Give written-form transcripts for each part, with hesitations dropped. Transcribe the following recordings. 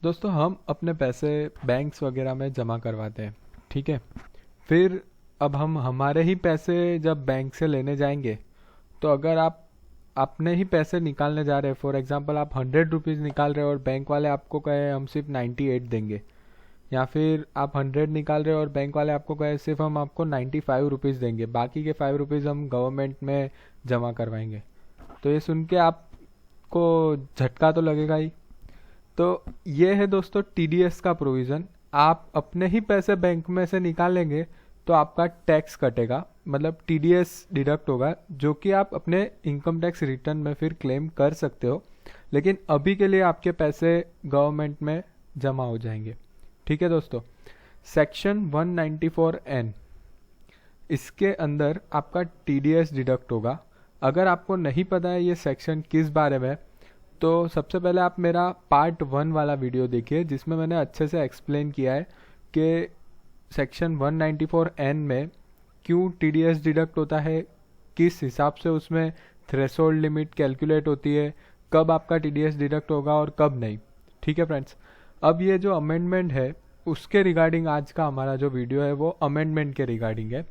दोस्तों हम अपने पैसे बैंक्स वगैरह में जमा करवाते हैं, ठीक है। फिर अब हम हमारे ही पैसे जब बैंक से लेने जाएंगे, तो अगर आप अपने ही पैसे निकालने जा रहे हैं, फॉर एग्जांपल आप 100 रुपीज़ निकाल रहे हो और बैंक वाले आपको कहे हम सिर्फ 98 देंगे, या फिर आप 100 निकाल रहे हो और बैंक वाले आपको कहे सिर्फ हम आपको 95 रुपीज़ देंगे, बाकी के 5 रुपीज़ हम गवर्नमेंट में जमा करवाएंगे। तो ये सुन के आपको झटका तो लगेगा ही। तो ये है दोस्तों टीडीएस का प्रोविज़न। आप अपने ही पैसे बैंक में से निकालेंगे तो आपका टैक्स कटेगा, मतलब टीडीएस डिडक्ट होगा, जो कि आप अपने इनकम टैक्स रिटर्न में फिर क्लेम कर सकते हो। लेकिन अभी के लिए आपके पैसे गवर्नमेंट में जमा हो जाएंगे, ठीक है दोस्तों। सेक्शन 194N, इसके अंदर आपका टीडीएस डिडक्ट होगा। अगर आपको नहीं पता है ये सेक्शन किस बारे में, तो सबसे पहले आप मेरा पार्ट 1 वाला वीडियो देखिए, जिसमें मैंने अच्छे से एक्सप्लेन किया है कि सेक्शन 194N में क्यों टीडीएस डिडक्ट होता है, किस हिसाब से उसमें थ्रेशोल्ड लिमिट कैलकुलेट होती है, कब आपका टीडीएस डिडक्ट होगा और कब नहीं, ठीक है फ्रेंड्स। अब ये जो अमेंडमेंट है उसके रिगार्डिंग आज का हमारा जो वीडियो है वो अमेंडमेंट के रिगार्डिंग है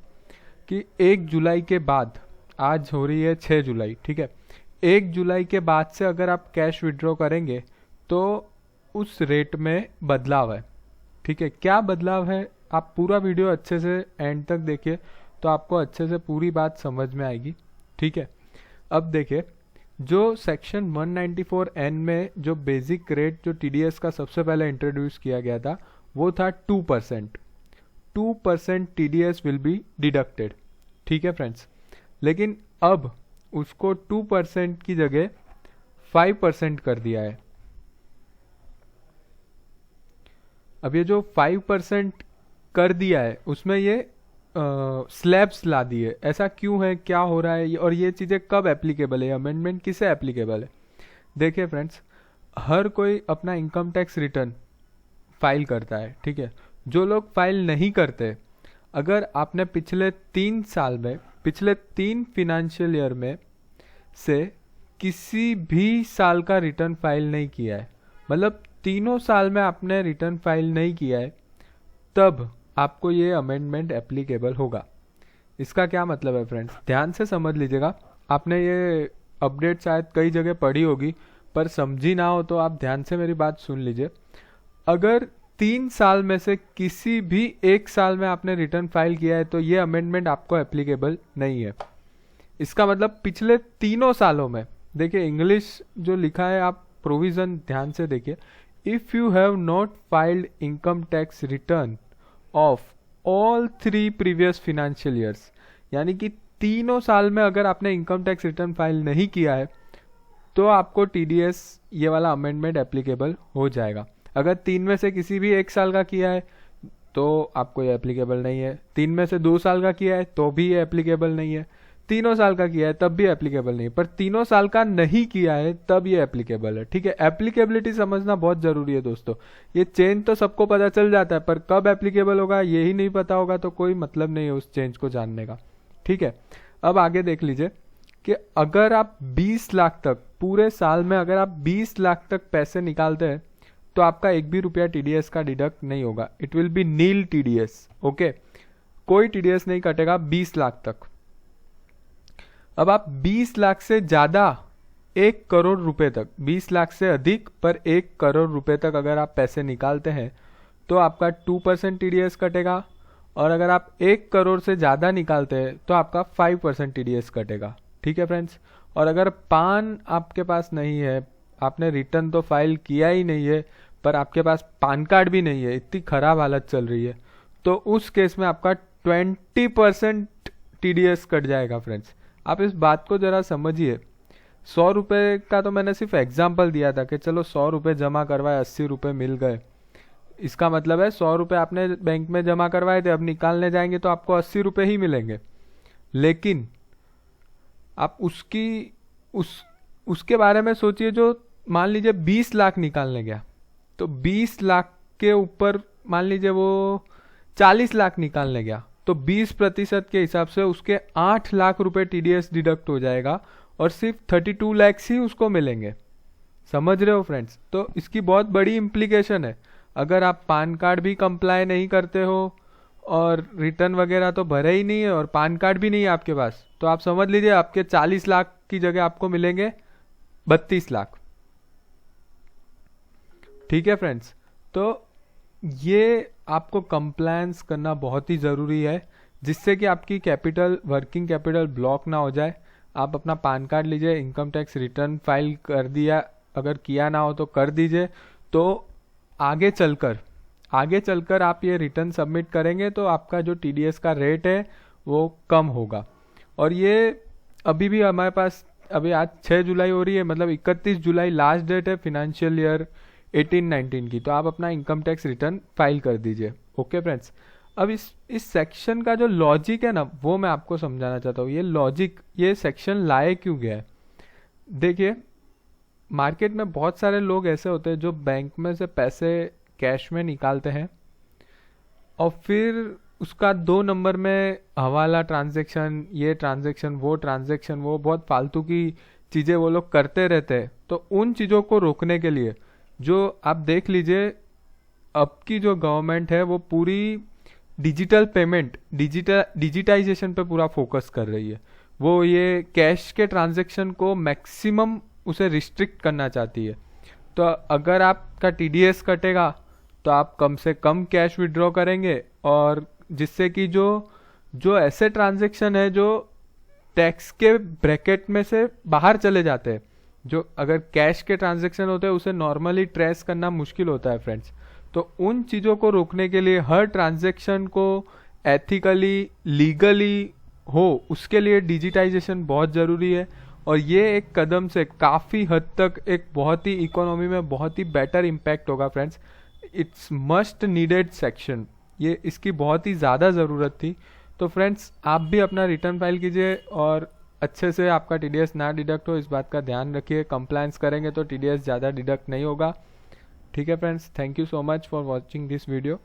कि 1 जुलाई के बाद, आज हो रही है 6 जुलाई, ठीक है, 1 जुलाई के बाद से अगर आप कैश विड्रॉ करेंगे तो उस रेट में बदलाव है, ठीक है। क्या बदलाव है, आप पूरा वीडियो अच्छे से एंड तक देखिए तो आपको अच्छे से पूरी बात समझ में आएगी, ठीक है। अब देखिए, जो सेक्शन 194N में जो बेसिक रेट जो टीडीएस का सबसे पहले इंट्रोड्यूस किया गया था वो था 2%। 2% टीडीएस विल बी डिडक्टेड, ठीक है फ्रेंड्स। लेकिन अब उसको 2% की जगह 5% कर दिया है। अब ये जो 5% कर दिया है उसमें ये स्लैब्स ला दिए। ऐसा क्यों है, क्या हो रहा है और ये चीज़ें कब एप्लीकेबल है, अमेंडमेंट किसे एप्लीकेबल है। देखिए फ्रेंड्स, हर कोई अपना इनकम टैक्स रिटर्न फाइल करता है, ठीक है। जो लोग फाइल नहीं करते, अगर आपने पिछले 3 साल में, पिछले 3 फिनेंशियल ईयर में से किसी भी साल का रिटर्न फाइल नहीं किया है, मतलब तीनों साल में आपने रिटर्न फाइल नहीं किया है, तब आपको ये अमेंडमेंट एप्लीकेबल होगा। इसका क्या मतलब है फ्रेंड्स, ध्यान से समझ लीजिएगा। आपने ये अपडेट शायद कई जगह पढ़ी होगी, पर समझी ना हो तो आप ध्यान से मेरी बात सुन लीजिए। अगर 3 साल में से किसी भी एक साल में आपने रिटर्न फाइल किया है तो ये अमेंडमेंट आपको एप्लीकेबल नहीं है। इसका मतलब पिछले तीनों सालों में, देखिए इंग्लिश जो लिखा है आप प्रोविजन ध्यान से देखिए, if you have not filed income tax return of all 3 previous financial years, यानी कि तीनों साल में अगर आपने इनकम टैक्स रिटर्न फाइल नहीं किया है तो आपको टीडीएस ये वाला अमेंडमेंट एप्लीकेबल हो जाएगा। अगर 3 में से किसी भी एक साल का किया है तो आपको ये एप्लीकेबल नहीं है, 3 में से 2 साल का किया है तो भी ये एप्लीकेबल नहीं है, तीनों साल का किया है तब भी एप्लीकेबल नहीं है, पर तीनों साल का नहीं किया है तब ये एप्लीकेबल है, ठीक है। एप्लीकेबिलिटी समझना बहुत जरूरी है दोस्तों। ये चेंज तो सबको पता चल जाता है, पर कब एप्लीकेबल होगा यही नहीं पता होगा तो कोई मतलब नहीं है उस चेंज को जानने का, ठीक है। अब आगे देख लीजिए कि अगर आप 20 लाख तक, पूरे साल में अगर आप 20 लाख तक पैसे निकालते हैं तो आपका एक भी रुपया टीडीएस का डिडक्ट नहीं होगा। It will be nil TDS, okay, कोई टीडीएस नहीं कटेगा 20 लाख तक। अब आप 20 लाख से ज्यादा 1 करोड़ रुपए तक, 20 लाख से अधिक पर 1 करोड़ रुपए तक अगर आप पैसे निकालते हैं तो आपका 2% टीडीएस कटेगा, और अगर आप 1 करोड़ से ज्यादा निकालते हैं तो आपका 5% टीडीएस कटेगा, ठीक है फ्रेंड्स। और अगर पान आपके पास नहीं है, आपने रिटर्न तो फाइल किया ही नहीं है, पर आपके पास पान कार्ड भी नहीं है, इतनी खराब हालत चल रही है, तो उस केस में आपका 20% टीडीएस कट जाएगा फ्रेंड्स। आप इस बात को जरा समझिए। 100 रुपये का तो मैंने सिर्फ एग्जाम्पल दिया था कि चलो 100 रुपये जमा करवाए, 80 रुपये मिल गए। इसका मतलब है 100 रुपये आपने बैंक में जमा करवाए थे, अब निकालने जाएंगे तो आपको 80 रुपये ही मिलेंगे। लेकिन आप उसके बारे में सोचिए, जो मान लीजिए 20 लाख निकालने गया, तो 20 लाख के ऊपर मान लीजिए वो 40 लाख निकालने गया, तो 20% के हिसाब से उसके 8 लाख रुपए टीडीएस डिडक्ट हो जाएगा और सिर्फ 32 लाख ही उसको मिलेंगे। समझ रहे हो फ्रेंड्स? तो इसकी बहुत बड़ी इम्प्लीकेशन है। अगर आप पान कार्ड भी कंप्लाई नहीं करते हो और रिटर्न वगैरह तो भरे ही नहीं है और पान कार्ड भी नहीं है आपके पास, तो आप समझ लीजिए आपके 40 लाख की जगह आपको मिलेंगे 32 लाख। ठीक है फ्रेंड्स? तो ये आपको कंप्लायंस करना बहुत ही ज़रूरी है, जिससे कि आपकी कैपिटल, वर्किंग कैपिटल ब्लॉक ना हो जाए। आप अपना पान कार्ड लीजिए, इनकम टैक्स रिटर्न फाइल कर दिया, अगर किया ना हो तो कर दीजिए। तो आगे चलकर आप ये रिटर्न सबमिट करेंगे तो आपका जो टीडीएस का रेट है वो कम होगा। और ये अभी भी हमारे पास, अभी आज 6 जुलाई हो रही है, मतलब 31 जुलाई लास्ट डेट है फिनेंशियल ईयर 18-19 की। तो आप अपना इनकम टैक्स रिटर्न फाइल कर दीजिए। ओके फ्रेंड्स, अब इस सेक्शन का जो लॉजिक है ना, वो मैं आपको समझाना चाहता हूँ। ये लॉजिक, ये सेक्शन लाए क्यों गया है? देखिए, मार्केट में बहुत सारे लोग ऐसे होते हैं जो बैंक में से पैसे कैश में निकालते हैं और फिर उसका 2 नंबर में हवाला ट्रांजैक्शन, ये ट्रांजैक्शन, वो बहुत फालतू की चीज़ें वो लोग करते रहते हैं। तो उन चीज़ों को रोकने के लिए, जो आप देख लीजिए, अब की जो गवर्नमेंट है वो पूरी डिजिटल पेमेंट, डिजिटाइजेशन पे पूरा फोकस कर रही है। वो ये कैश के ट्रांजैक्शन को मैक्सिमम उसे रिस्ट्रिक्ट करना चाहती है। तो अगर आपका टीडीएस कटेगा तो आप कम से कम कैश विड्रॉ करेंगे, और जिससे कि जो ऐसे ट्रांजैक्शन है जो टैक्स के ब्रैकेट में से बाहर चले जाते हैं, जो अगर कैश के ट्रांजैक्शन होते हैं उसे नॉर्मली ट्रेस करना मुश्किल होता है फ्रेंड्स। तो उन चीज़ों को रोकने के लिए हर ट्रांजैक्शन को एथिकली, लीगली हो, उसके लिए डिजिटाइजेशन बहुत ज़रूरी है। और ये एक कदम से काफ़ी हद तक एक बहुत ही इकोनॉमी में बहुत ही बेटर इम्पैक्ट होगा friends. It's must needed section, ये इसकी बहुत ही ज़्यादा ज़रूरत थी। तो फ्रेंड्स, आप भी अपना रिटर्न फाइल कीजिए और अच्छे से आपका टीडीएस ना डिडक्ट हो, इस बात का ध्यान रखिए। कंप्लायंस करेंगे तो टीडीएस ज़्यादा डिडक्ट नहीं होगा। ठीक है friends, thank you so much for watching this video.